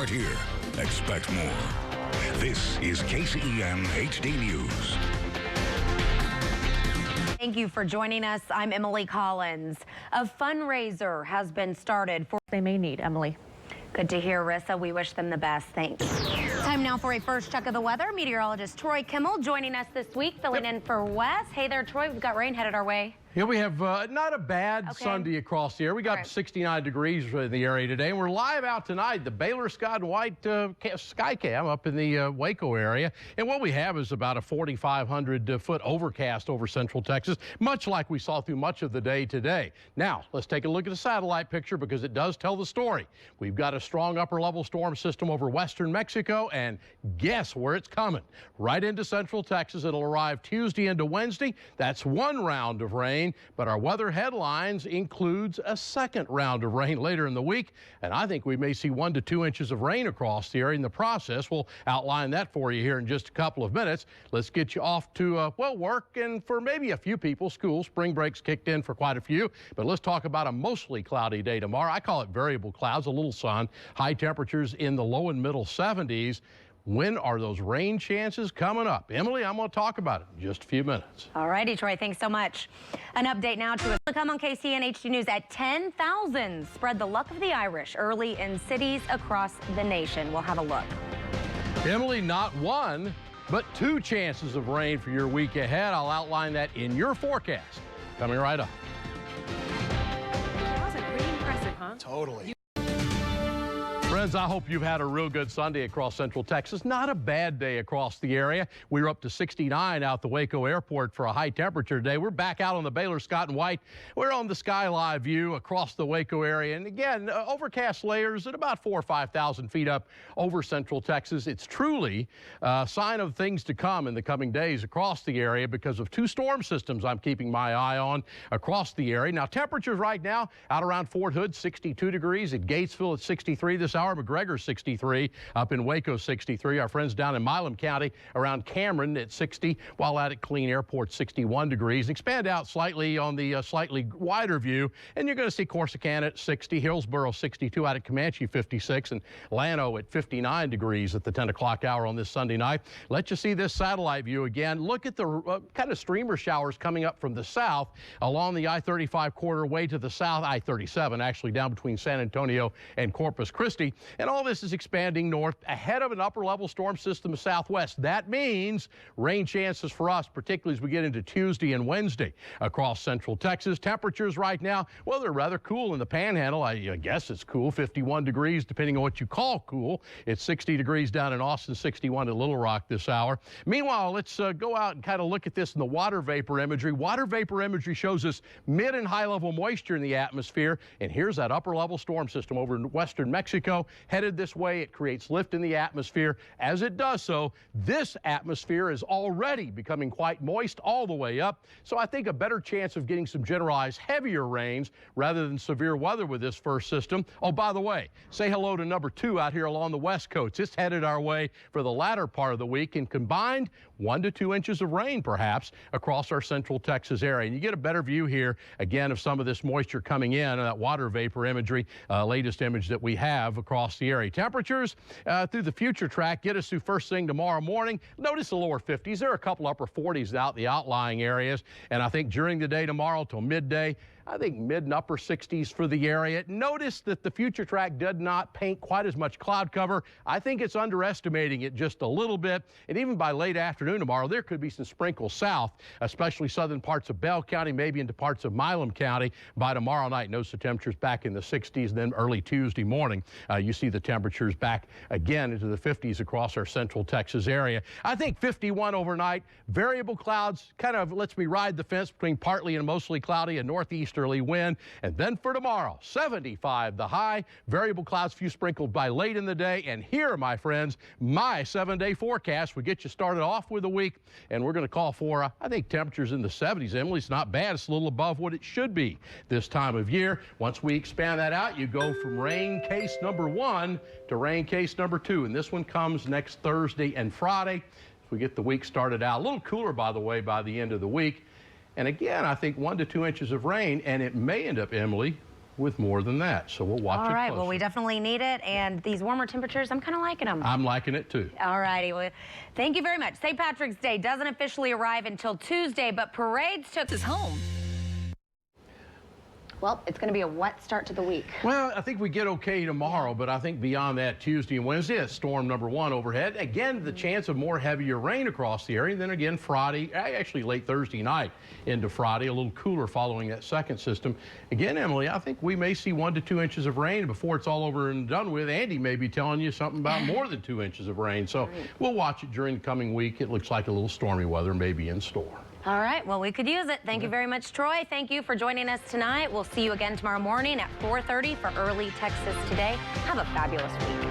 Start here. Expect more. This is KCEN HD News. Thank you for joining us. I'm Emily Collins. A fundraiser has been started for they may need. Emily. Good to hear, Rissa. We wish them the best. Thanks. Time now for a first check of the weather. Meteorologist Troy Kimmel joining us this week, filling in for Wes. Hey there, Troy. We've got rain headed our way. Here we have not a bad Sunday across the air. We got 69 degrees in the area today, and we're live out tonight. The Baylor Scott and White sky cam up in the Waco area, and what we have is about a 4,500-foot overcast over central Texas, much like we saw through much of the day today. Now, let's take a look at the satellite picture because it does tell the story. We've got a strong upper-level storm system over western Mexico, and guess where it's coming? Right into central Texas. It'll arrive Tuesday into Wednesday. That's one round of rain. But our weather headlines includes a second round of rain later in the week, and I think we may see 1 to 2 inches of rain across the area in the process. We'll outline that for you here in just a couple of minutes. Let's get you off to, well, work, and for maybe a few people, school. Spring break's kicked in for quite a few, but let's talk about a mostly cloudy day tomorrow. I call it variable clouds, a little sun, high temperatures in the low and middle 70s. When are those rain chances coming up? Emily, I'm going to talk about it in just a few minutes. All righty, Troy. Thanks so much. An update now to come on KCEN HD News at 10,000. Spread the luck of the Irish early in cities across the nation. We'll have a look. Emily, not one, but 2 chances of rain for your week ahead. I'll outline that in your forecast. Coming right up. That was pretty impressive, huh? Totally. Friends, I hope you've had a real good Sunday across central Texas. Not a bad day across the area. We were up to 69 out the Waco airport for a high temperature today. We're back out on the Baylor Scott and White. We're on the sky live view across the Waco area. And again, overcast layers at about 4,000 or 5,000 feet up over central Texas. It's truly a sign of things to come in the coming days across the area because of 2 storm systems I'm keeping my eye on across the area. Now, temperatures right now out around Fort Hood, 62 degrees. At Gatesville at 63 this hour. McGregor 63, up in Waco 63. Our friends down in Milam County around Cameron at 60, while out at Killeen Airport 61 degrees. Expand out slightly on the slightly wider view, and you're going to see Corsicana at 60, Hillsboro 62, out at Comanche 56, and Llano at 59 degrees at the 10 o'clock hour on this Sunday night. Let you see this satellite view again. Look at the kind of streamer showers coming up from the south along the I-35 corridor way to the south, I-37 actually down between San Antonio and Corpus Christi. And all this is expanding north ahead of an upper-level storm system southwest. That means rain chances for us, particularly as we get into Tuesday and Wednesday across central Texas. Temperatures right now, well, they're rather cool in the Panhandle. I guess it's cool, 51 degrees, depending on what you call cool. It's 60 degrees down in Austin, 61 in Little Rock this hour. Meanwhile, let's go out and kind of look at this in the water vapor imagery. Water vapor imagery shows us mid and high-level moisture in the atmosphere. And here's that upper-level storm system over in western Mexico. Headed this way, it creates lift in the atmosphere. As it does so, this atmosphere is already becoming quite moist all the way up. So I think a better chance of getting some generalized heavier rains rather than severe weather with this first system. Oh, by the way, say hello to number 2 out here along the west coast. It's headed our way for the latter part of the week, and combined 1 to 2 inches of rain perhaps across our central Texas area. And you get a better view here again of some of this moisture coming in, that water vapor imagery, latest image that we have across the area. Temperatures through the future track get us through first thing tomorrow morning. Notice the lower 50s. There are a couple upper 40s out the outlying areas. And I think during the day tomorrow till midday, I think mid and upper 60s for the area. Notice that the future track did not paint quite as much cloud cover. I think it's underestimating it just a little bit. And even by late afternoon tomorrow, there could be some sprinkles south, especially southern parts of Bell County, maybe into parts of Milam County. By tomorrow night, notice the temperatures back in the 60s, and then early Tuesday morning, you see the temperatures back again into the 50s across our central Texas area. I think 51 overnight, variable clouds, kind of lets me ride the fence between partly and mostly cloudy, a northeasterly wind. And then for tomorrow, 75 the high, variable clouds, few sprinkled by late in the day. And here, my friends, my 7-day forecast will get you started off with a week, and we're going to call for, I think, temperatures in the 70s. Emily, it's not bad. It's a little above what it should be this time of year. Once we expand that out, you go from rain case number 1 to rain case number 2, and this one comes next Thursday and Friday. We get the week started out a little cooler, by the way, by the end of the week. And again, I think 1 to 2 inches of rain, and it may end up, Emily, with more than that. So we'll watch it All right, closely. well, we definitely need it. And these warmer temperatures, I'm kind of liking them. I'm liking it too. All righty. Well, thank you very much. St. Patrick's Day doesn't officially arrive until Tuesday, but parades took us home. Well, it's going to be a wet start to the week. Well, I think we get okay tomorrow, but I think beyond that, Tuesday and Wednesday, it's storm number 1 overhead. Again, the chance of more heavier rain across the area. And then again, Friday, actually late Thursday night into Friday, a little cooler following that second system. Again, Emily, I think we may see 1 to 2 inches of rain before it's all over and done with. Andy may be telling you something about more than 2 inches of rain. So we'll watch it during the coming week. It looks like a little stormy weather may be in store. All right, well, we could use it. Thank you very much, Troy. Thank you for joining us tonight. We'll see you again tomorrow morning at 4:30 for Early Texas Today. Have a fabulous week.